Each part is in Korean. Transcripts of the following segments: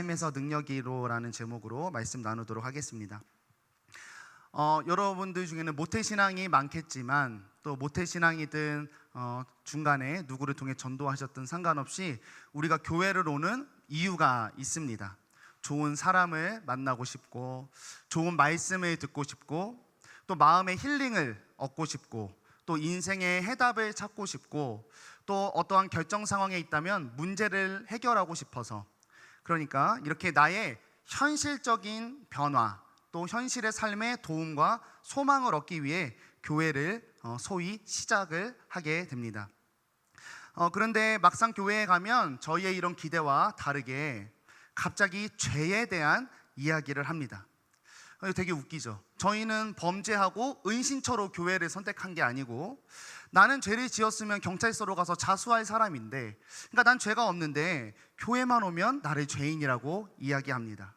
삶에서 능력이로라는 제목으로 말씀 나누도록 하겠습니다. 여러분들 중에는 모태신앙이 많겠지만 또 모태신앙이든 중간에 누구를 통해 전도하셨든 상관없이 우리가 교회를 오는 이유가 있습니다. 좋은 사람을 만나고 싶고, 좋은 말씀을 듣고 싶고, 또 마음의 힐링을 얻고 싶고, 또 인생의 해답을 찾고 싶고, 또 어떠한 결정 상황에 있다면 문제를 해결하고 싶어서, 그러니까 이렇게 나의 현실적인 변화, 또 현실의 삶의 도움과 소망을 얻기 위해 교회를 소위 시작을 하게 됩니다. 그런데 막상 교회에 가면 저희의 이런 기대와 다르게 갑자기 죄에 대한 이야기를 합니다. 되게 웃기죠. 저희는 범죄하고 은신처로 교회를 선택한 게 아니고, 나는 죄를 지었으면 경찰서로 가서 자수할 사람인데, 그러니까 난 죄가 없는데 교회만 오면 나를 죄인이라고 이야기합니다.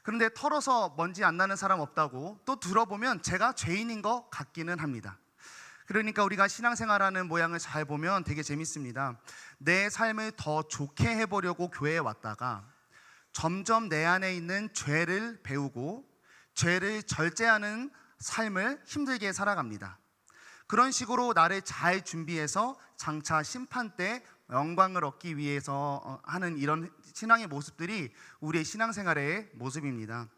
그런데 털어서 먼지 안 나는 사람 없다고 또 들어보면 제가 죄인인 것 같기는 합니다. 그러니까 우리가 신앙생활하는 모양을 잘 보면 되게 재밌습니다. 내 삶을 더 좋게 해보려고 교회에 왔다가 점점 내 안에 있는 죄를 배우고 죄를 절제하는 삶을 힘들게 살아갑니다. 그런 식으로 나를 잘 준비해서 장차 심판 때 영광을 얻기 위해서 하는 이런 신앙의 모습들이 우리의 신앙생활의 모습입니다.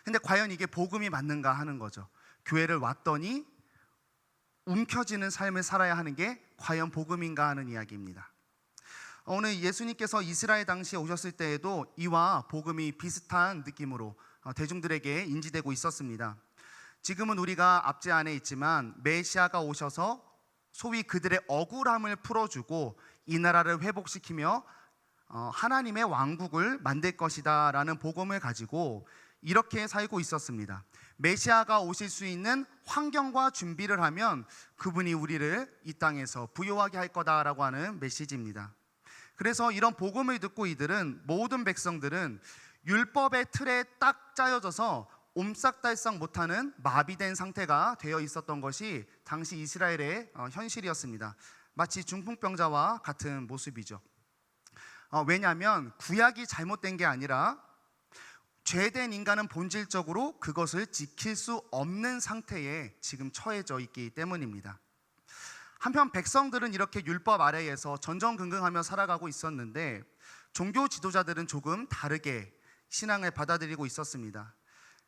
근데 과연 이게 복음이 맞는가 하는 거죠. 교회를 왔더니 움켜쥐는 삶을 살아야 하는 게 과연 복음인가 하는 이야기입니다. 오늘 예수님께서 이스라엘 당시에 오셨을 때에도 이와 복음이 비슷한 느낌으로 대중들에게 인지되고 있었습니다. 지금은 우리가 압제 안에 있지만 메시아가 오셔서 소위 그들의 억울함을 풀어주고 이 나라를 회복시키며 하나님의 왕국을 만들 것이다 라는 복음을 가지고 이렇게 살고 있었습니다. 메시아가 오실 수 있는 환경과 준비를 하면 그분이 우리를 이 땅에서 부요하게 할 거다라고 하는 메시지입니다. 그래서 이런 복음을 듣고 이들은, 모든 백성들은 율법의 틀에 딱 짜여져서 옴싹달싹 못하는 마비된 상태가 되어 있었던 것이 당시 이스라엘의 현실이었습니다. 마치 중풍병자와 같은 모습이죠. 왜냐하면 구약이 잘못된 게 아니라 죄된 인간은 본질적으로 그것을 지킬 수 없는 상태에 지금 처해져 있기 때문입니다. 한편 백성들은 이렇게 율법 아래에서 전전긍긍하며 살아가고 있었는데 종교 지도자들은 조금 다르게 신앙을 받아들이고 있었습니다.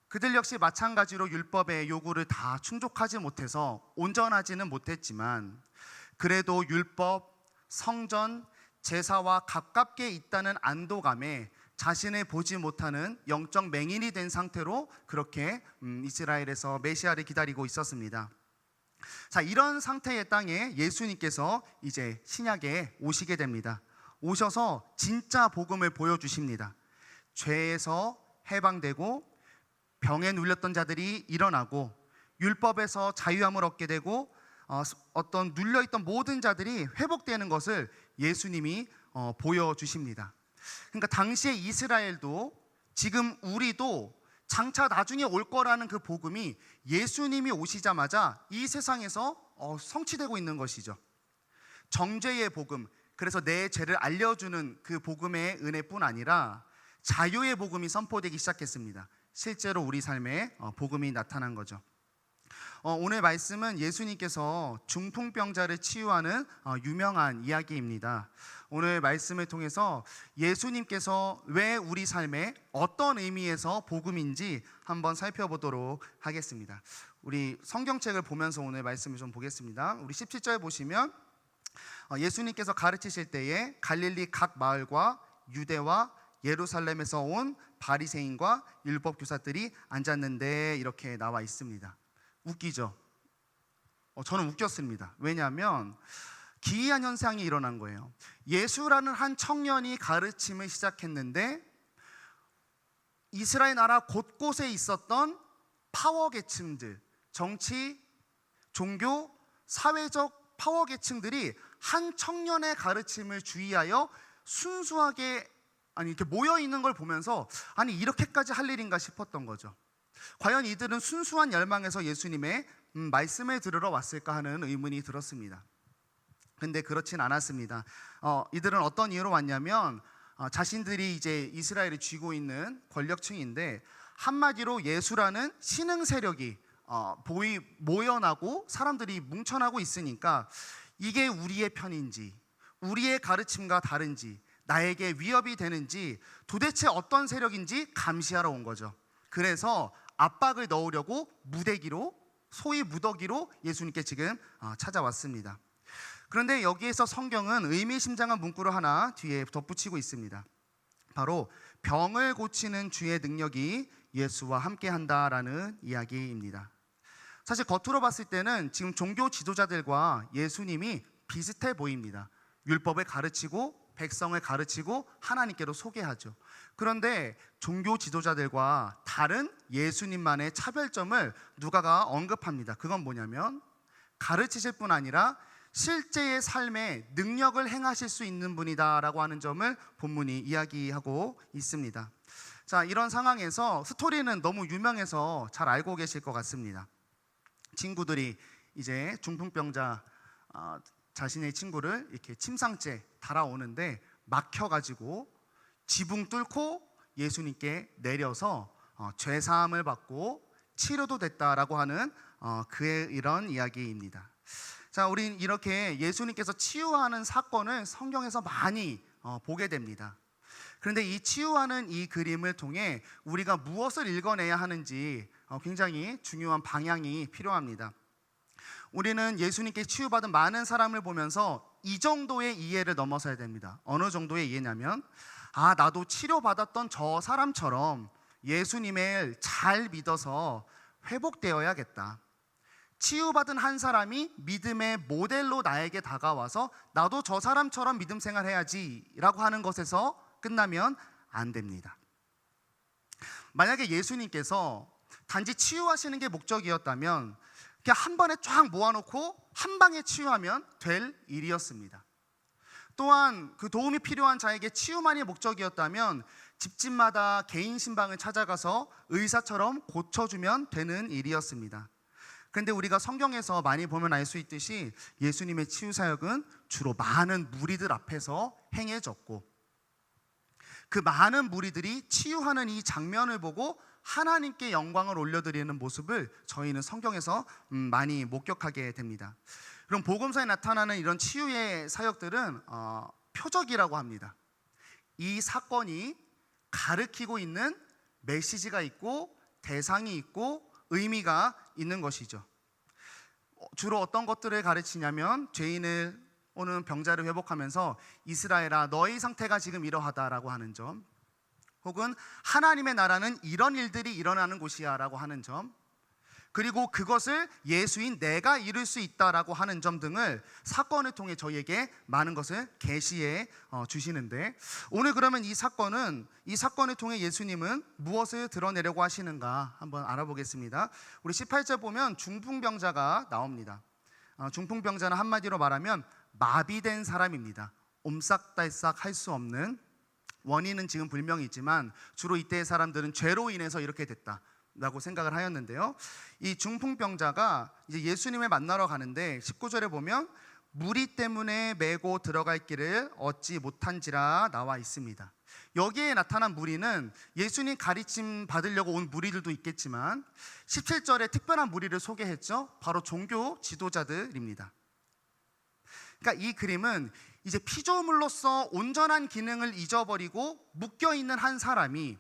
그들 역시 마찬가지로 율법의 요구를 다 충족하지 못해서 온전하지는 못했지만 그래도 율법, 성전, 제사와 가깝게 있다는 안도감에 자신을 보지 못하는 영적 맹인이 된 상태로 그렇게 이스라엘에서 메시아를 기다리고 있었습니다. 자, 이런 상태의 땅에 예수님께서 이제 신약에 오시게 됩니다. 오셔서 진짜 복음을 보여주십니다. 죄에서 해방되고 병에 눌렸던 자들이 일어나고 율법에서 자유함을 얻게 되고 어떤 눌려있던 모든 자들이 회복되는 것을 예수님이 보여주십니다. 그러니까 당시에 이스라엘도 지금 우리도 장차 나중에 올 거라는 그 복음이 예수님이 오시자마자 이 세상에서 성취되고 있는 것이죠. 정죄의 복음, 그래서 내 죄를 알려주는 그 복음의 은혜뿐 아니라 자유의 복음이 선포되기 시작했습니다. 실제로 우리 삶에 복음이 나타난 거죠. 오늘 말씀은 예수님께서 중풍병자를 치유하는 유명한 이야기입니다. 오늘 말씀을 통해서 예수님께서 왜 우리 삶에 어떤 의미에서 복음인지 한번 살펴보도록 하겠습니다. 우리 성경책을 보면서 오늘 말씀을 좀 보겠습니다. 우리 17절 보시면 예수님께서 가르치실 때에 갈릴리 각 마을과 유대와 예루살렘에서 온 바리새인과 율법 교사들이 앉았는데 이렇게 나와 있습니다. 웃기죠? 저는 웃겼습니다. 왜냐하면 기이한 현상이 일어난 거예요. 예수라는 한 청년이 가르침을 시작했는데 이스라엘 나라 곳곳에 있었던 파워 계층들, 정치, 종교, 사회적 파워 계층들이 한 청년의 가르침을 주의하여 순수하게 이렇게 모여 있는 걸 보면서 이렇게까지 할 일인가 싶었던 거죠. 과연 이들은 순수한 열망에서 예수님의 말씀을 들으러 왔을까 하는 의문이 들었습니다. 근데 그렇진 않았습니다. 이들은 어떤 이유로 왔냐면 자신들이 이제 이스라엘을 쥐고 있는 권력층인데 한마디로 예수라는 신흥 세력이 모여나고 사람들이 뭉쳐나고 있으니까 이게 우리의 편인지 우리의 가르침과 다른지 나에게 위협이 되는지 도대체 어떤 세력인지 감시하러 온 거죠. 그래서 압박을 넣으려고 무대기로 소위 무더기로 예수님께 지금 찾아왔습니다. 그런데 여기에서 성경은 의미심장한 문구를 하나 뒤에 덧붙이고 있습니다. 바로 병을 고치는 주의 능력이 예수와 함께한다라는 이야기입니다. 사실 겉으로 봤을 때는 지금 종교 지도자들과 예수님이 비슷해 보입니다. 율법을 가르치고 백성을 가르치고 하나님께로 소개하죠. 그런데 종교 지도자들과 다른 예수님만의 차별점을 누가가 언급합니다. 그건 뭐냐면 가르치실 뿐 아니라 실제의 삶에 능력을 행하실 수 있는 분이다라고 하는 점을 본문이 이야기하고 있습니다. 자, 이런 상황에서 스토리는 너무 유명해서 잘 알고 계실 것 같습니다. 친구들이 이제 중풍병자 자신의 친구를 이렇게 침상째 달아오는데 막혀가지고 지붕 뚫고 예수님께 내려서 죄사함을 받고 치료도 됐다라고 하는 그의 이런 이야기입니다. 자, 우린 이렇게 예수님께서 치유하는 사건을 성경에서 많이 보게 됩니다. 그런데 이 치유하는 이 그림을 통해 우리가 무엇을 읽어내야 하는지 굉장히 중요한 방향이 필요합니다. 우리는 예수님께 치유받은 많은 사람을 보면서 이 정도의 이해를 넘어서야 됩니다. 어느 정도의 이해냐면 나도 치료받았던 저 사람처럼 예수님을 잘 믿어서 회복되어야겠다. 치유받은 한 사람이 믿음의 모델로 나에게 다가와서 나도 저 사람처럼 믿음 생활해야지 라고 하는 것에서 끝나면 안 됩니다. 만약에 예수님께서 단지 치유하시는 게 목적이었다면 그냥 한 번에 쫙 모아놓고 한 방에 치유하면 될 일이었습니다. 또한 그 도움이 필요한 자에게 치유만이 목적이었다면 집집마다 개인 신방을 찾아가서 의사처럼 고쳐주면 되는 일이었습니다. 그런데 우리가 성경에서 많이 보면 알 수 있듯이 예수님의 치유 사역은 주로 많은 무리들 앞에서 행해졌고 그 많은 무리들이 치유하는 이 장면을 보고 하나님께 영광을 올려드리는 모습을 저희는 성경에서 많이 목격하게 됩니다. 그럼 복음서에 나타나는 이런 치유의 사역들은 표적이라고 합니다. 이 사건이 가르치고 있는 메시지가 있고 대상이 있고 의미가 있는 것이죠. 주로 어떤 것들을 가르치냐면 죄인을 오는 병자를 회복하면서 이스라엘아 너희 상태가 지금 이러하다라고 하는 점, 혹은 하나님의 나라는 이런 일들이 일어나는 곳이야 라고 하는 점, 그리고 그것을 예수인 내가 이룰 수 있다라고 하는 점 등을 사건을 통해 저희에게 많은 것을 계시해 주시는데, 오늘 그러면 이 사건을 통해 예수님은 무엇을 드러내려고 하시는가 한번 알아보겠습니다. 우리 18절 보면 중풍병자가 나옵니다. 중풍병자는 한마디로 말하면 마비된 사람입니다. 옴싹달싹 할 수 없는, 원인은 지금 불명이지만 주로 이때의 사람들은 죄로 인해서 이렇게 됐다라고 생각을 하였는데요. 이 중풍병자가 이제 예수님을 만나러 가는데 19절에 보면 무리 때문에 메고 들어갈 길을 얻지 못한지라 나와 있습니다. 여기에 나타난 무리는 예수님 가르침 받으려고 온 무리들도 있겠지만 17절에 특별한 무리를 소개했죠. 바로 종교 지도자들입니다. 그러니까 이 그림은 이제 피조물로서 온전한 기능을 잊어버리고 묶여있는 한 사람이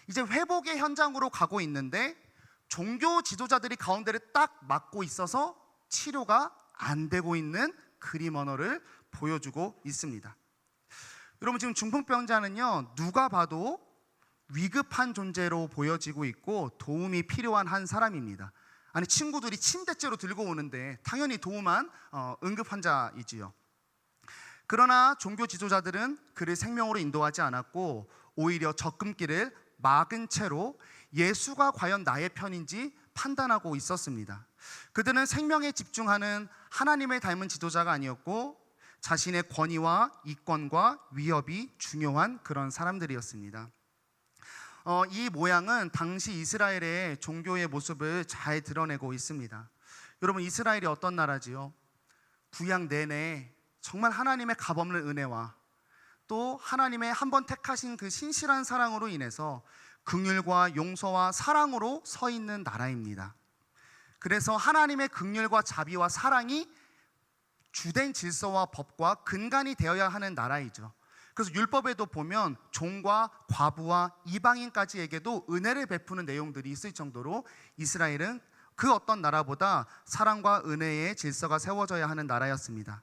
이제 회복의 현장으로 가고 있는데 종교 지도자들이 가운데를 딱 막고 있어서 치료가 안 되고 있는 그림 언어를 보여주고 있습니다. 여러분, 지금 중풍병자는요, 누가 봐도 위급한 존재로 보여지고 있고 도움이 필요한 한 사람입니다. 아니, 친구들이 침대째로 들고 오는데 당연히 도움한 응급 환자이지요. 그러나 종교 지도자들은 그를 생명으로 인도하지 않았고 오히려 접근길을 막은 채로 예수가 과연 나의 편인지 판단하고 있었습니다. 그들은 생명에 집중하는 하나님을 닮은 지도자가 아니었고 자신의 권위와 이권과 위협이 중요한 그런 사람들이었습니다. 이 모양은 당시 이스라엘의 종교의 모습을 잘 드러내고 있습니다. 여러분, 이스라엘이 어떤 나라지요? 구약 내내 정말 하나님의 가없는 은혜와 또 하나님의 한번 택하신 그 신실한 사랑으로 인해서 긍휼과 용서와 사랑으로 서 있는 나라입니다. 그래서 하나님의 긍휼과 자비와 사랑이 주된 질서와 법과 근간이 되어야 하는 나라이죠. 그래서 율법에도 보면 종과 과부와 이방인까지에게도 은혜를 베푸는 내용들이 있을 정도로 이스라엘은 그 어떤 나라보다 사랑과 은혜의 질서가 세워져야 하는 나라였습니다.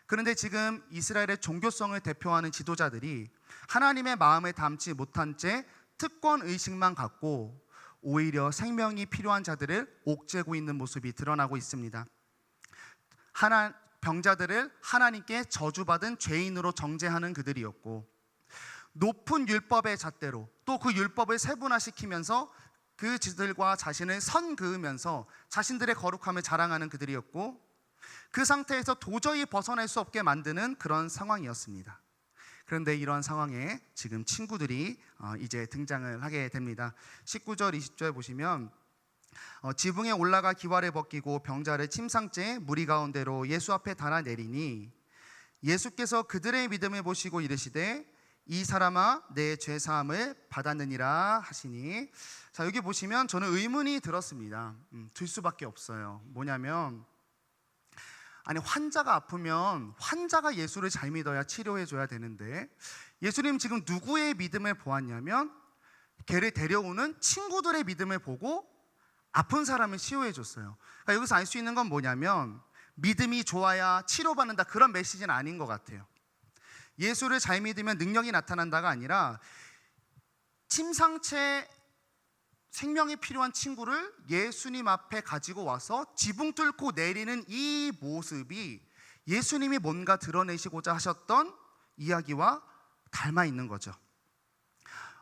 그런데 지금 이스라엘의 종교성을 대표하는 지도자들이 하나님의 마음을 담지 못한 채 특권 의식만 갖고 오히려 생명이 필요한 자들을 옥죄고 있는 모습이 드러나고 있습니다. 병자들을 하나님께 저주받은 죄인으로 정죄하는 그들이었고, 높은 율법의 잣대로 또 그 율법을 세분화시키면서 그 지들과 자신을 선그으면서 자신들의 거룩함을 자랑하는 그들이었고, 그 상태에서 도저히 벗어날 수 없게 만드는 그런 상황이었습니다. 그런데 이런 상황에 지금 친구들이 이제 등장을 하게 됩니다. 19절 20절 보시면 지붕에 올라가 기와를 벗기고 병자를 침상째 무리 가운데로 예수 앞에 달아내리니 예수께서 그들의 믿음을 보시고 이르시되 이 사람아 내 죄사함을 받았느니라 하시니, 자, 여기 보시면 저는 의문이 들었습니다. 들 수밖에 없어요. 뭐냐면, 아니, 환자가 아프면 환자가 예수를 잘 믿어야 치료해 줘야 되는데 예수님 지금 누구의 믿음을 보았냐면 걔를 데려오는 친구들의 믿음을 보고 아픈 사람을 치유해 줬어요. 그러니까 여기서 알 수 있는 건 뭐냐면 믿음이 좋아야 치료받는다, 그런 메시지는 아닌 것 같아요. 예수를 잘 믿으면 능력이 나타난다가 아니라 침상채 생명이 필요한 친구를 예수님 앞에 가지고 와서 지붕 뚫고 내리는 이 모습이 예수님이 뭔가 드러내시고자 하셨던 이야기와 닮아 있는 거죠.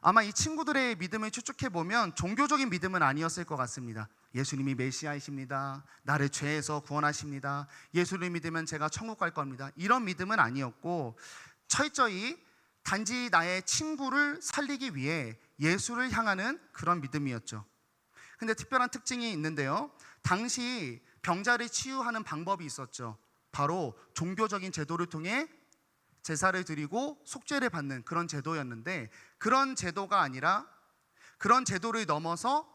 아마 이 친구들의 믿음을 추측해보면 종교적인 믿음은 아니었을 것 같습니다. 예수님이 메시아이십니다, 나를 죄에서 구원하십니다, 예수를 믿으면 제가 천국 갈 겁니다, 이런 믿음은 아니었고 철저히 단지 나의 친구를 살리기 위해 예수를 향하는 그런 믿음이었죠. 근데 특별한 특징이 있는데요, 당시 병자를 치유하는 방법이 있었죠. 바로 종교적인 제도를 통해 제사를 드리고 속죄를 받는 그런 제도였는데, 그런 제도가 아니라 그런 제도를 넘어서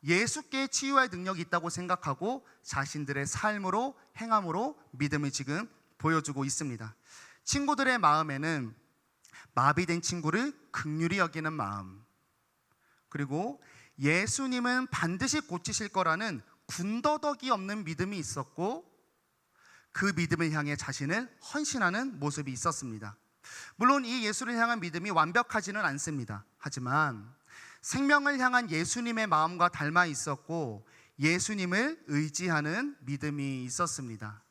예수께 치유할 능력이 있다고 생각하고 자신들의 삶으로 행함으로 믿음을 지금 보여주고 있습니다. 친구들의 마음에는 마비된 친구를 긍휼히 여기는 마음, 그리고 예수님은 반드시 고치실 거라는 군더더기 없는 믿음이 있었고, 그 믿음을 향해 자신을 헌신하는 모습이 있었습니다. 물론 이 예수를 향한 믿음이 완벽하지는 않습니다. 하지만 생명을 향한 예수님의 마음과 닮아 있었고 예수님을 의지하는 믿음이 있었습니다.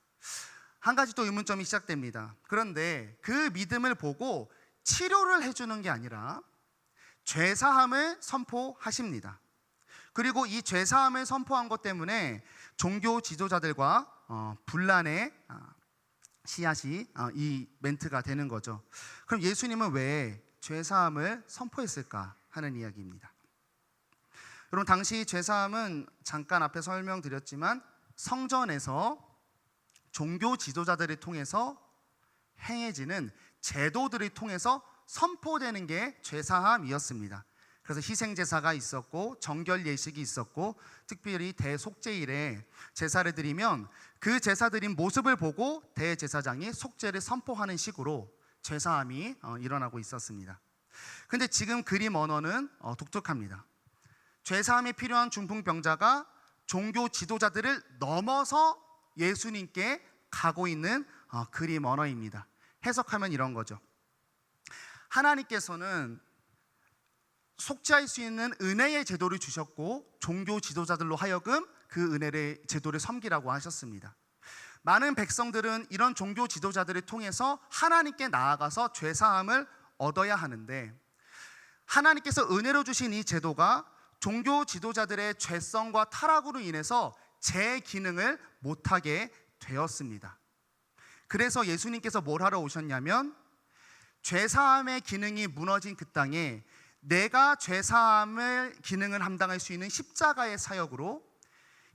한 가지 또 의문점이 시작됩니다. 그런데 그 믿음을 보고 치료를 해주는 게 아니라 죄사함을 선포하십니다. 그리고 이 죄사함을 선포한 것 때문에 종교 지도자들과 분란의 씨앗이 이 멘트가 되는 거죠. 그럼 예수님은 왜 죄사함을 선포했을까 하는 이야기입니다. 여러분, 당시 죄사함은 잠깐 앞에 설명드렸지만 성전에서 종교 지도자들을 통해서 행해지는 제도들을 통해서 선포되는 게 죄사함이었습니다. 그래서 희생제사가 있었고 정결 예식이 있었고, 특별히 대속죄일에 제사를 드리면 그 제사 드린 모습을 보고 대제사장이 속죄를 선포하는 식으로 죄사함이 일어나고 있었습니다. 근데 지금 그림 언어는 독특합니다. 죄사함이 필요한 중풍병자가 종교 지도자들을 넘어서 예수님께 가고 있는 그림 언어입니다. 해석하면 이런 거죠. 하나님께서는 속죄할 수 있는 은혜의 제도를 주셨고 종교 지도자들로 하여금 그 은혜의 제도를 섬기라고 하셨습니다. 많은 백성들은 이런 종교 지도자들을 통해서 하나님께 나아가서 죄사함을 얻어야 하는데, 하나님께서 은혜로 주신 이 제도가 종교 지도자들의 죄성과 타락으로 인해서 제 기능을 못하게 되었습니다. 그래서 예수님께서 뭘 하러 오셨냐면, 죄사함의 기능이 무너진 그 땅에 내가 죄사함을 기능을 감당할 수 있는 십자가의 사역으로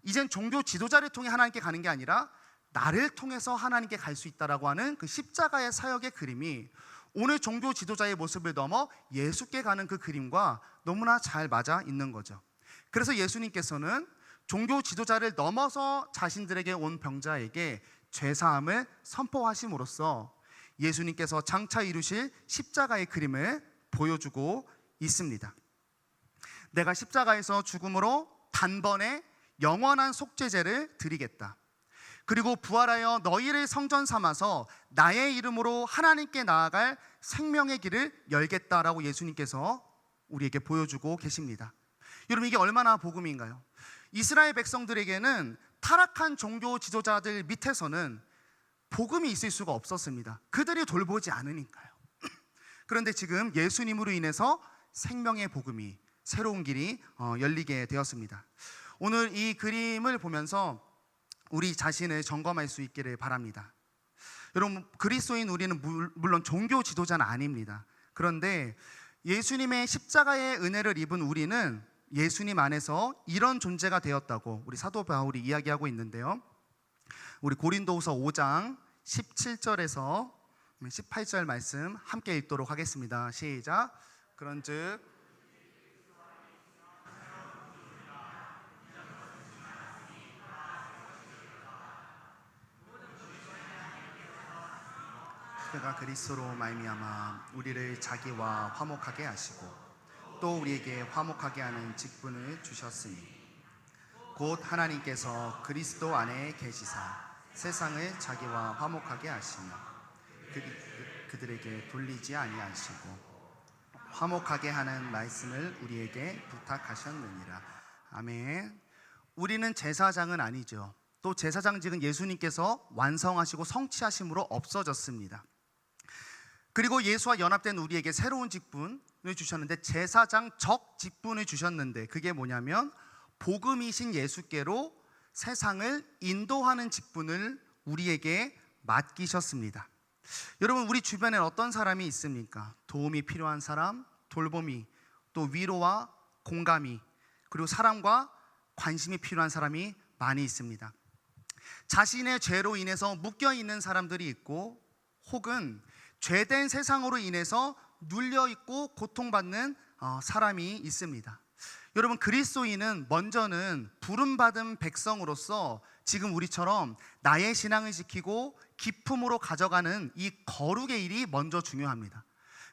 이젠 종교 지도자를 통해 하나님께 가는 게 아니라 나를 통해서 하나님께 갈 수 있다라고 하는 그 십자가의 사역의 그림이 오늘 종교 지도자의 모습을 넘어 예수께 가는 그 그림과 너무나 잘 맞아 있는 거죠. 그래서 예수님께서는 종교 지도자를 넘어서 자신들에게 온 병자에게 죄사함을 선포하심으로써 예수님께서 장차 이루실 십자가의 그림을 보여주고 있습니다. 내가 십자가에서 죽음으로 단번에 영원한 속죄제를 드리겠다. 그리고 부활하여 너희를 성전 삼아서 나의 이름으로 하나님께 나아갈 생명의 길을 열겠다라고 예수님께서 우리에게 보여주고 계십니다. 여러분, 이게 얼마나 복음인가요? 이스라엘 백성들에게는 타락한 종교 지도자들 밑에서는 복음이 있을 수가 없었습니다. 그들이 돌보지 않으니까요. 그런데 지금 예수님으로 인해서 생명의 복음이, 새로운 길이 열리게 되었습니다. 오늘 이 그림을 보면서 우리 자신을 점검할 수 있기를 바랍니다. 여러분, 그리스도인 우리는 물론 종교 지도자는 아닙니다. 그런데 예수님의 십자가의 은혜를 입은 우리는 예수님 안에서 이런 존재가 되었다고 우리 사도 바울이 이야기하고 있는데요. 우리 고린도후서 5장 17절에서 18절 말씀 함께 읽도록 하겠습니다. 시작. 그런즉 그가 그리스도로 말미암아 우리를 자기와 화목하게 하시고 또 우리에게 화목하게 하는 직분을 주셨으니 곧 하나님께서 그리스도 안에 계시사 세상을 자기와 화목하게 하시며 그들에게 돌리지 아니하시고 화목하게 하는 말씀을 우리에게 부탁하셨느니라. 아멘. 우리는 제사장은 아니죠. 또 제사장직은 예수님께서 완성하시고 성취하심으로 없어졌습니다. 그리고 예수와 연합된 우리에게 새로운 직분을 주셨는데, 제사장적 직분을 주셨는데, 그게 뭐냐면 복음이신 예수께로 세상을 인도하는 직분을 우리에게 맡기셨습니다. 여러분, 우리 주변에 어떤 사람이 있습니까? 도움이 필요한 사람, 돌봄이, 또 위로와 공감이, 그리고 사랑과 관심이 필요한 사람이 많이 있습니다. 자신의 죄로 인해서 묶여있는 사람들이 있고, 혹은 죄된 세상으로 인해서 눌려있고 고통받는 사람이 있습니다. 여러분, 그리스도인은 먼저는 부름받은 백성으로서 지금 우리처럼 나의 신앙을 지키고 기품으로 가져가는 이 거룩의 일이 먼저 중요합니다.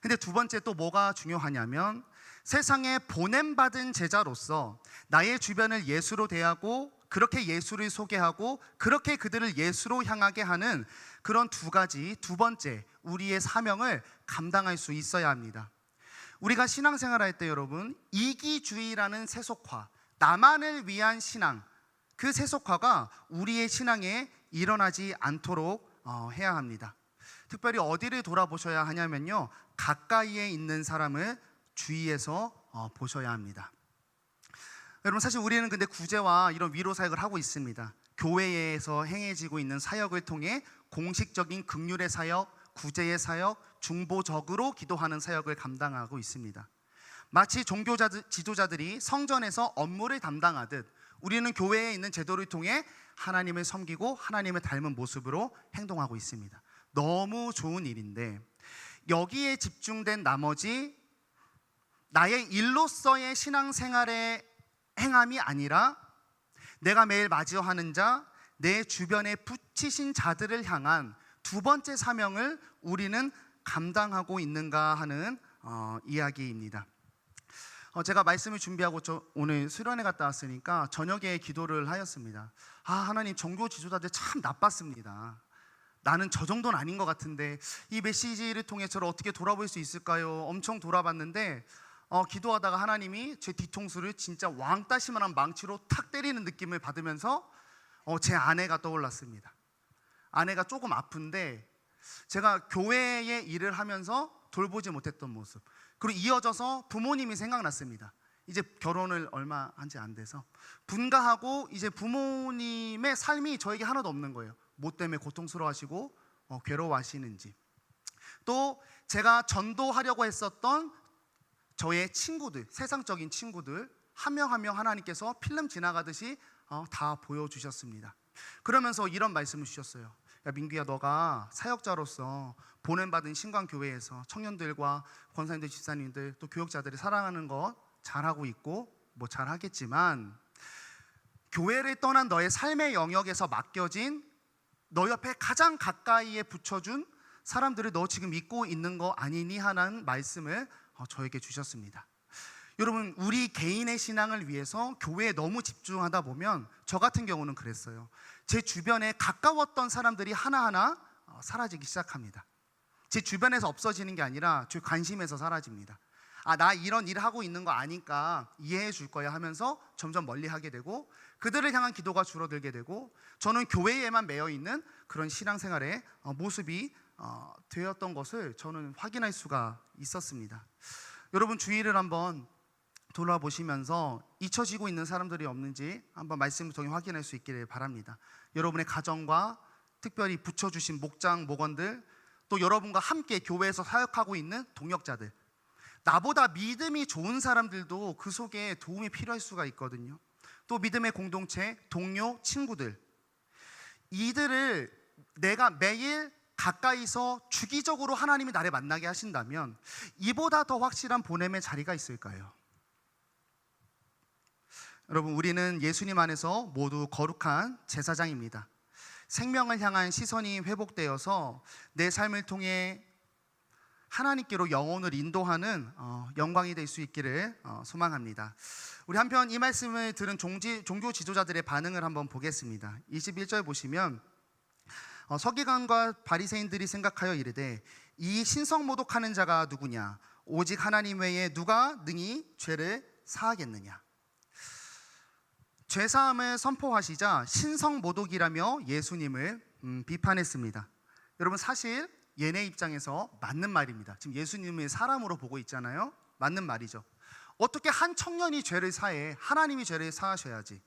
근데 두 번째 또 뭐가 중요하냐면, 세상에 보냄받은 제자로서 나의 주변을 예수로 대하고 그렇게 예수를 소개하고 그렇게 그들을 예수로 향하게 하는 그런 두 번째 우리의 사명을 감당할 수 있어야 합니다. 우리가 신앙생활할 때 여러분, 이기주의라는 세속화, 나만을 위한 신앙, 그 세속화가 우리의 신앙에 일어나지 않도록 해야 합니다. 특별히 어디를 돌아보셔야 하냐면요, 가까이에 있는 사람을 주위에서 보셔야 합니다. 여러분, 사실 우리는 근데 구제와 이런 위로 사역을 하고 있습니다. 교회에서 행해지고 있는 사역을 통해 공식적인 긍휼의 사역, 구제의 사역, 중보적으로 기도하는 사역을 감당하고 있습니다. 마치 지도자들이 성전에서 업무를 담당하듯 우리는 교회에 있는 제도를 통해 하나님을 섬기고 하나님을 닮은 모습으로 행동하고 있습니다. 너무 좋은 일인데, 여기에 집중된 나머지 나의 일로서의 신앙생활의 행함이 아니라 내가 매일 맞이하는 자, 내 주변에 붙이신 자들을 향한 두 번째 사명을 우리는 감당하고 있는가 하는 이야기입니다. 제가 말씀을 준비하고 오늘 수련회 갔다 왔으니까 저녁에 기도를 하였습니다. 하나님, 종교 지도자들 참 나빴습니다. 나는 저 정도는 아닌 것 같은데 이 메시지를 통해 저를 어떻게 돌아볼 수 있을까요? 엄청 돌아봤는데 기도하다가 하나님이 제 뒤통수를 진짜 왕따시만한 망치로 탁 때리는 느낌을 받으면서 제 아내가 떠올랐습니다. 아내가 조금 아픈데 제가 교회의 일을 하면서 돌보지 못했던 모습, 그리고 이어져서 부모님이 생각났습니다. 이제 결혼을 얼마 한지 안 돼서 분가하고 이제 부모님의 삶이 저에게 하나도 없는 거예요. 뭐 때문에 고통스러워하시고 괴로워하시는지. 또 제가 전도하려고 했었던 저의 친구들, 세상적인 친구들 한 명 한 명 하나님께서 필름 지나가듯이 다 보여주셨습니다. 그러면서 이런 말씀을 주셨어요. 야 민규야, 너가 사역자로서 보냄받은 신광교회에서 청년들과 권사님들, 집사님들, 또 교역자들이 사랑하는 거 잘하고 있고 뭐 잘하겠지만, 교회를 떠난 너의 삶의 영역에서 맡겨진 너 옆에 가장 가까이에 붙여준 사람들을 너 지금 믿고 있는 거 아니니 하는 말씀을 저에게 주셨습니다. 여러분, 우리 개인의 신앙을 위해서 교회에 너무 집중하다 보면, 저 같은 경우는 그랬어요. 제 주변에 가까웠던 사람들이 하나하나 사라지기 시작합니다. 제 주변에서 없어지는 게 아니라 제 관심에서 사라집니다. 나 이런 일을 하고 있는 거 아니까 이해해 줄 거야 하면서 점점 멀리 하게 되고, 그들을 향한 기도가 줄어들게 되고, 저는 교회에만 매여 있는 그런 신앙생활의 모습이 되었던 것을 저는 확인할 수가 있었습니다. 여러분, 주위를 한번 돌아보시면서 잊혀지고 있는 사람들이 없는지 한번 말씀을 통해 확인할 수 있기를 바랍니다. 여러분의 가정과 특별히 붙여주신 목장, 목원들, 또 여러분과 함께 교회에서 사역하고 있는 동역자들, 나보다 믿음이 좋은 사람들도 그 속에 도움이 필요할 수가 있거든요. 또 믿음의 공동체, 동료, 친구들, 이들을 내가 매일 가까이서 주기적으로 하나님이 나를 만나게 하신다면 이보다 더 확실한 보냄의 자리가 있을까요? 여러분, 우리는 예수님 안에서 모두 거룩한 제사장입니다. 생명을 향한 시선이 회복되어서 내 삶을 통해 하나님께로 영혼을 인도하는 영광이 될 수 있기를 소망합니다. 우리 한편 이 말씀을 들은 종교 지도자들의 반응을 한번 보겠습니다. 21절 보시면 서기관과 바리새인들이 생각하여 이르되 이 신성모독하는 자가 누구냐? 오직 하나님 외에 누가 능히 죄를 사하겠느냐? 죄사함을 선포하시자 신성모독이라며 예수님을 비판했습니다. 여러분, 사실 얘네 입장에서 맞는 말입니다. 지금 예수님을 사람으로 보고 있잖아요. 맞는 말이죠. 어떻게 한 청년이 죄를 사해? 하나님이 죄를 사하셔야지.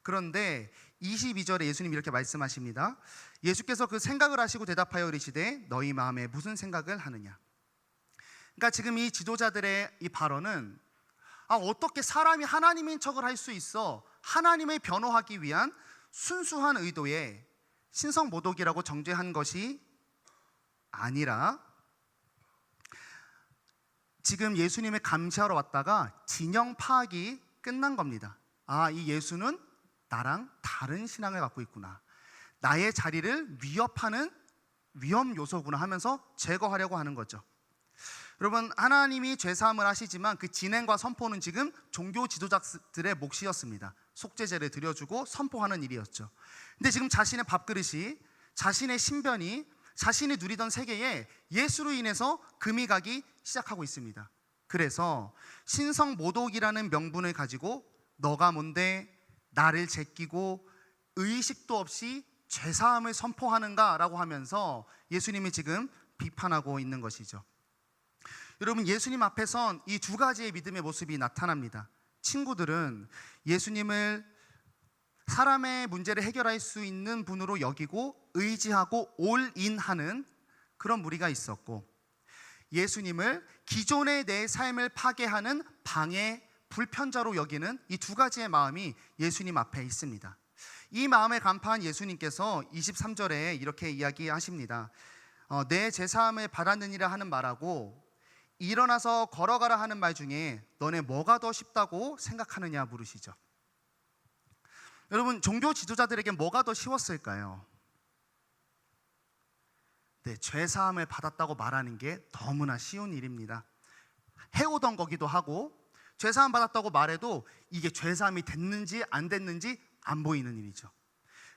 그런데 22절에 예수님이 이렇게 말씀하십니다. 예수께서 그 생각을 하시고 대답하여 이르시되 너희 마음에 무슨 생각을 하느냐? 그러니까 지금 이 지도자들의 이 발언은 어떻게 사람이 하나님인 척을 할 수 있어? 하나님을 변호하기 위한 순수한 의도에 신성모독이라고 정죄한 것이 아니라, 지금 예수님을 감시하러 왔다가 진영 파악이 끝난 겁니다. 이 예수는 나랑 다른 신앙을 갖고 있구나, 나의 자리를 위협하는 위험 요소구나 하면서 제거하려고 하는 거죠. 여러분, 하나님이 죄사함을 하시지만 그 진행과 선포는 지금 종교 지도자들의 몫이었습니다. 속죄제를 드려주고 선포하는 일이었죠. 근데 지금 자신의 밥그릇이, 자신의 신변이, 자신이 누리던 세계에 예수로 인해서 금이 가기 시작하고 있습니다. 그래서 신성모독이라는 명분을 가지고 너가 뭔데 나를 제끼고 의식도 없이 죄사함을 선포하는가 라고 하면서 예수님이 지금 비판하고 있는 것이죠. 여러분, 예수님 앞에선 이 두 가지의 믿음의 모습이 나타납니다. 친구들은 예수님을 사람의 문제를 해결할 수 있는 분으로 여기고 의지하고 올인하는 그런 무리가 있었고, 예수님을 기존의 내 삶을 파괴하는 방해, 불편자로 여기는 이 두 가지의 마음이 예수님 앞에 있습니다. 이 마음에 간파한 예수님께서 23절에 이렇게 이야기하십니다. 내 제사함을 받았느니라 하는 말하고 일어나서 걸어가라 하는 말 중에 너네 뭐가 더 쉽다고 생각하느냐 물으시죠. 여러분, 종교 지도자들에게 뭐가 더 쉬웠을까요? 네, 죄사함을 받았다고 말하는 게 너무나 쉬운 일입니다. 해오던 거기도 하고, 죄사함 받았다고 말해도 이게 죄사함이 됐는지 안 됐는지 안 보이는 일이죠.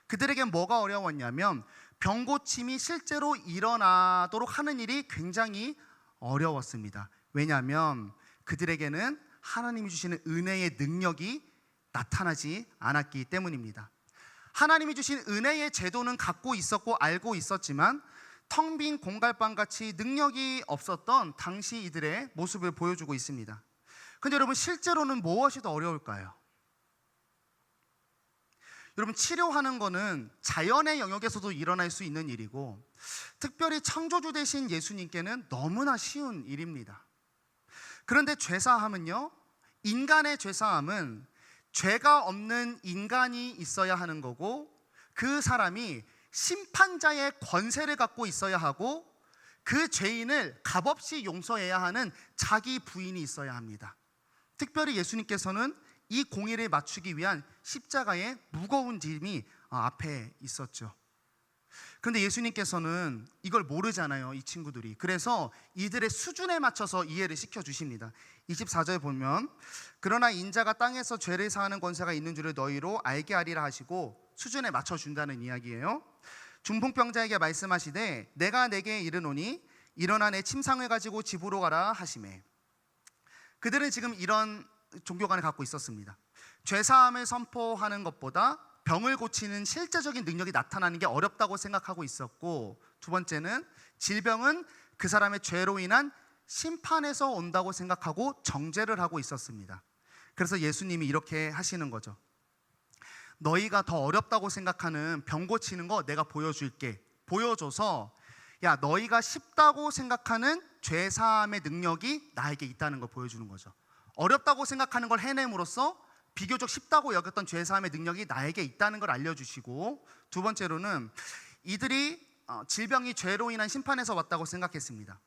그들에게 뭐가 어려웠냐면 병고침이 실제로 일어나도록 하는 일이 굉장히 어려웠습니다. 왜냐하면 그들에게는 하나님이 주시는 은혜의 능력이 나타나지 않았기 때문입니다. 하나님이 주신 은혜의 제도는 갖고 있었고 알고 있었지만 텅 빈 공갈빵같이 능력이 없었던 당시 이들의 모습을 보여주고 있습니다. 근데 여러분, 실제로는 무엇이 더 어려울까요? 여러분, 치료하는 거는 자연의 영역에서도 일어날 수 있는 일이고, 특별히 창조주 되신 예수님께는 너무나 쉬운 일입니다. 그런데 죄사함은요, 인간의 죄사함은 죄가 없는 인간이 있어야 하는 거고, 그 사람이 심판자의 권세를 갖고 있어야 하고 그 죄인을 값없이 용서해야 하는 자기 부인이 있어야 합니다. 특별히 예수님께서는 이 공의를 맞추기 위한 십자가의 무거운 짐이 앞에 있었죠. 그런데 예수님께서는 이걸 모르잖아요, 이 친구들이. 그래서 이들의 수준에 맞춰서 이해를 시켜주십니다. 24절 보면 그러나 인자가 땅에서 죄를 사하는 권세가 있는 줄을 너희로 알게 하리라 하시고 수준에 맞춰준다는 이야기예요. 중풍병자에게 말씀하시되 내가 내게 이르노니 일어나 내 침상을 가지고 집으로 가라 하시매. 그들은 지금 이런 종교관을 갖고 있었습니다. 죄사함을 선포하는 것보다 병을 고치는 실제적인 능력이 나타나는 게 어렵다고 생각하고 있었고, 두 번째는 질병은 그 사람의 죄로 인한 심판에서 온다고 생각하고 정죄를 하고 있었습니다. 그래서 예수님이 이렇게 하시는 거죠. 너희가 더 어렵다고 생각하는 병 고치는 거 내가 보여줄게. 보여줘서 야, 너희가 쉽다고 생각하는 죄사함의 능력이 나에게 있다는 걸 보여주는 거죠. 어렵다고 생각하는 걸 해냄으로써 비교적 쉽다고 여겼던 죄사함의 능력이 나에게 있다는 걸 알려주시고, 두 번째로는 이들이 질병이 죄로 인한 심판에서 왔다고 생각했습니다.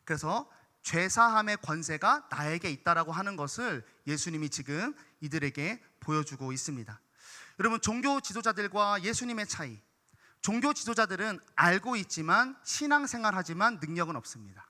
그래서 죄사함의 권세가 나에게 있다라고 하는 것을 예수님이 지금 이들에게 보여주고 있습니다. 여러분, 종교 지도자들과 예수님의 차이. 종교 지도자들은 알고 있지만 신앙생활하지만 능력은 없습니다.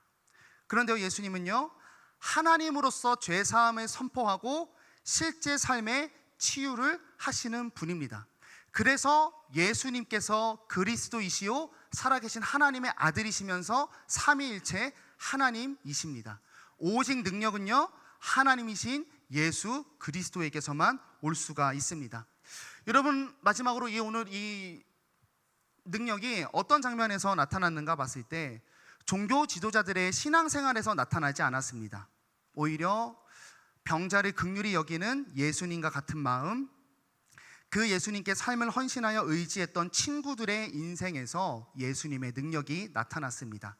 그런데 예수님은요, 하나님으로서 죄사함을 선포하고 실제 삶의 치유를 하시는 분입니다. 그래서 예수님께서 그리스도이시요 살아계신 하나님의 아들이시면서 삼위일체 하나님이십니다. 오직 능력은요, 하나님이신 예수 그리스도에게서만 올 수가 있습니다. 여러분, 마지막으로 오늘 이 능력이 어떤 장면에서 나타났는가 봤을 때 종교 지도자들의 신앙생활에서 나타나지 않았습니다. 오히려 병자를 긍휼히 여기는 예수님과 같은 마음, 그 예수님께 삶을 헌신하여 의지했던 친구들의 인생에서 예수님의 능력이 나타났습니다.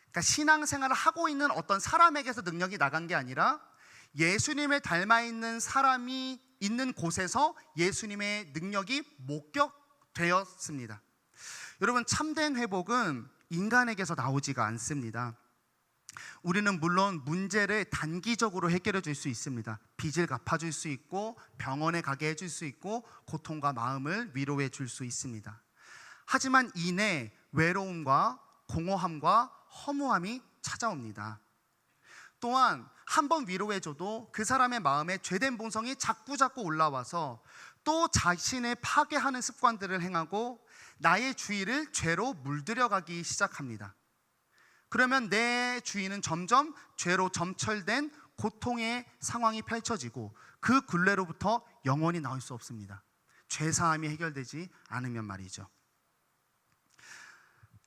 그러니까 신앙생활을 하고 있는 어떤 사람에게서 능력이 나간 게 아니라 예수님을 닮아 있는 사람이 있는 곳에서 예수님의 능력이 목격되었습니다. 여러분, 참된 회복은 인간에게서 나오지가 않습니다. 우리는 물론 문제를 단기적으로 해결해 줄 수 있습니다. 빚을 갚아줄 수 있고 병원에 가게 해줄 수 있고 고통과 마음을 위로해 줄 수 있습니다. 하지만 이내 외로움과 공허함과 허무함이 찾아옵니다. 또한 한번 위로해줘도 그 사람의 마음에 죄된 본성이 자꾸자꾸 올라와서 또 자신을 파괴하는 습관들을 행하고 나의 주위를 죄로 물들여가기 시작합니다. 그러면 내 주위는 점점 죄로 점철된 고통의 상황이 펼쳐지고 그 굴레로부터 영원히 나올 수 없습니다. 죄사함이 해결되지 않으면 말이죠.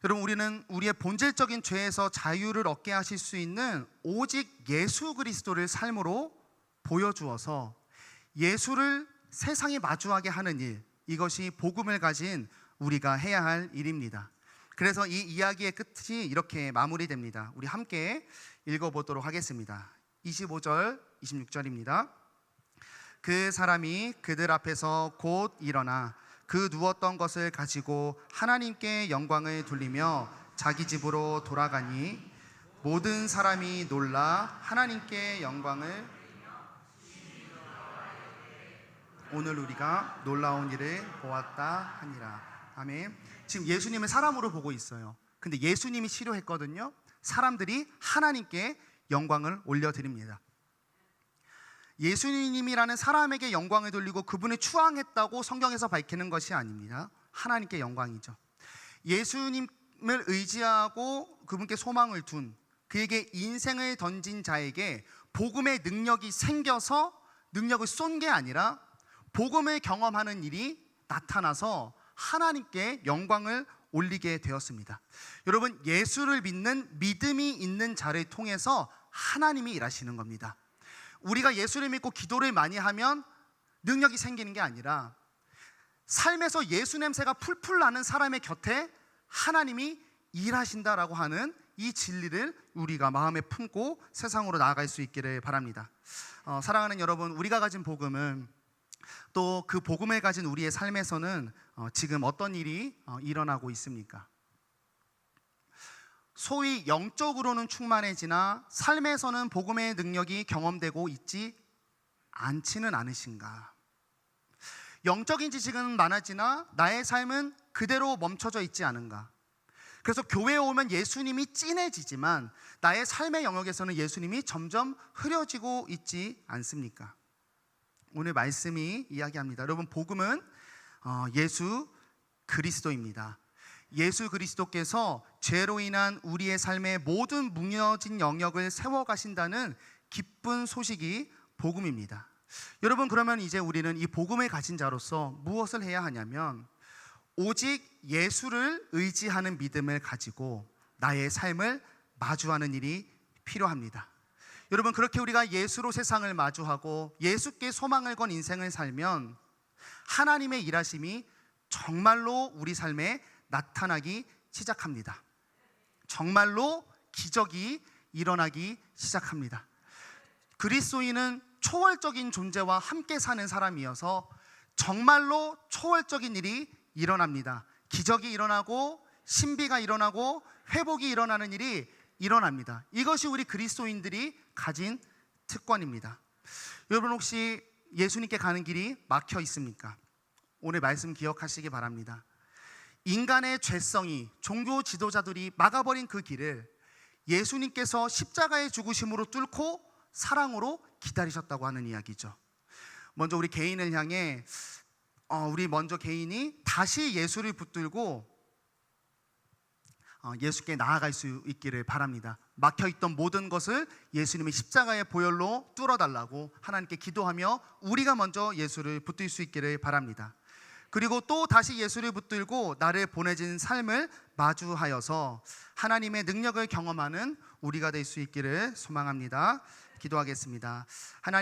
여러분, 우리는 우리의 본질적인 죄에서 자유를 얻게 하실 수 있는 오직 예수 그리스도를 삶으로 보여주어서 예수를 세상에 마주하게 하는 일, 이것이 복음을 가진 우리가 해야 할 일입니다. 그래서 이 이야기의 끝이 이렇게 마무리됩니다. 우리 함께 읽어보도록 하겠습니다. 25절, 26절입니다. 그 사람이 그들 앞에서 곧 일어나 그 누웠던 것을 가지고 하나님께 영광을 돌리며 자기 집으로 돌아가니 모든 사람이 놀라 하나님께 영광을 오늘 우리가 놀라운 일을 보았다 하니라. 아멘. 지금 예수님을 사람으로 보고 있어요. 근데 예수님이 치료했거든요. 사람들이 하나님께 영광을 올려드립니다. 예수님이라는 사람에게 영광을 돌리고 그분을 추앙했다고 성경에서 밝히는 것이 아닙니다. 하나님께 영광이죠. 예수님을 의지하고 그분께 소망을 둔, 그에게 인생을 던진 자에게 복음의 능력이 생겨서 능력을 쏜 게 아니라 복음을 경험하는 일이 나타나서 하나님께 영광을 올리게 되었습니다. 여러분, 예수를 믿는 믿음이 있는 자를 통해서 하나님이 일하시는 겁니다. 우리가 예수를 믿고 기도를 많이 하면 능력이 생기는 게 아니라 삶에서 예수 냄새가 풀풀 나는 사람의 곁에 하나님이 일하신다라고 하는 이 진리를 우리가 마음에 품고 세상으로 나아갈 수 있기를 바랍니다. 사랑하는 여러분, 우리가 가진 복음은 또 그 복음을 가진 우리의 삶에서는 지금 어떤 일이 일어나고 있습니까? 소위 영적으로는 충만해지나 삶에서는 복음의 능력이 경험되고 있지 않지는 않으신가? 영적인 지식은 많아지나 나의 삶은 그대로 멈춰져 있지 않은가? 그래서 교회에 오면 예수님이 진해지지만 나의 삶의 영역에서는 예수님이 점점 흐려지고 있지 않습니까? 오늘 말씀이 이야기합니다. 여러분, 복음은 예수 그리스도입니다. 예수 그리스도께서 죄로 인한 우리의 삶의 모든 무너진 영역을 세워가신다는 기쁜 소식이 복음입니다. 여러분, 그러면 이제 우리는 이 복음을 가진 자로서 무엇을 해야 하냐면 오직 예수를 의지하는 믿음을 가지고 나의 삶을 마주하는 일이 필요합니다. 여러분, 그렇게 우리가 예수로 세상을 마주하고 예수께 소망을 건 인생을 살면 하나님의 일하심이 정말로 우리 삶에 나타나기 시작합니다. 정말로 기적이 일어나기 시작합니다. 그리스도인은 초월적인 존재와 함께 사는 사람이어서 정말로 초월적인 일이 일어납니다. 기적이 일어나고 신비가 일어나고 회복이 일어나는 일이 일어납니다. 이것이 우리 그리스도인들이 가진 특권입니다. 여러분, 혹시 예수님께 가는 길이 막혀 있습니까? 오늘 말씀 기억하시기 바랍니다. 인간의 죄성이 종교 지도자들이 막아버린 그 길을 예수님께서 십자가의 죽으심으로 뚫고 사랑으로 기다리셨다고 하는 이야기죠. 먼저 우리 개인을 향해 우리 먼저 개인이 다시 예수를 붙들고 예수께 나아갈 수 있기를 바랍니다. 막혀있던 모든 것을 예수님의 십자가의 보혈로 뚫어달라고 하나님께 기도하며 우리가 먼저 예수를 붙들 수 있기를 바랍니다. 그리고 또 다시 예수를 붙들고 나를 보내진 삶을 마주하여서 하나님의 능력을 경험하는 우리가 될 수 있기를 소망합니다. 기도하겠습니다. 하나님,